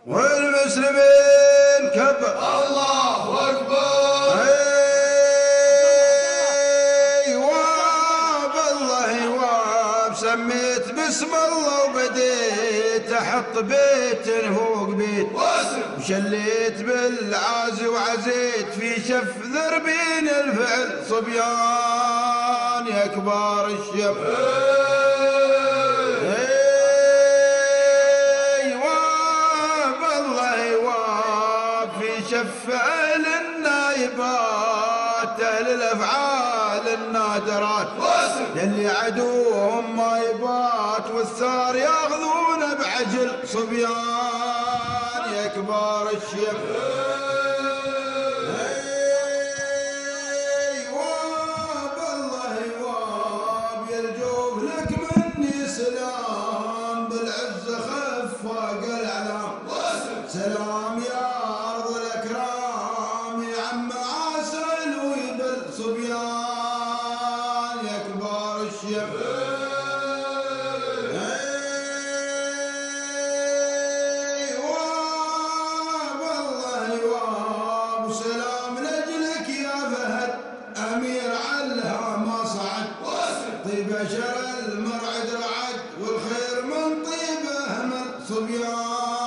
والمسلمين كبر الله أكبر. ايوه بالله ايوه سميت باسم الله وبديت احط بيت فوق بيت وشليت بالعاز وعزيت في شف ذربين الفعل صبيان يا كبار الشب. شفع النايبات أهل الأفعال النادرات يلي عدوهم ما يبات والثار ياخذون بعجل صبيان يا كبار الشيب. ايوه بالله ايوه يرجوه لك مني سلام بالعز خفاق الاعلام سلام يا صبيان يا كبار الشيب. ايوه والله ايوه وسلام لاجلك يا فهد امير علها ما صعد طيب شر المرعد رعد والخير من طيبه من صبيان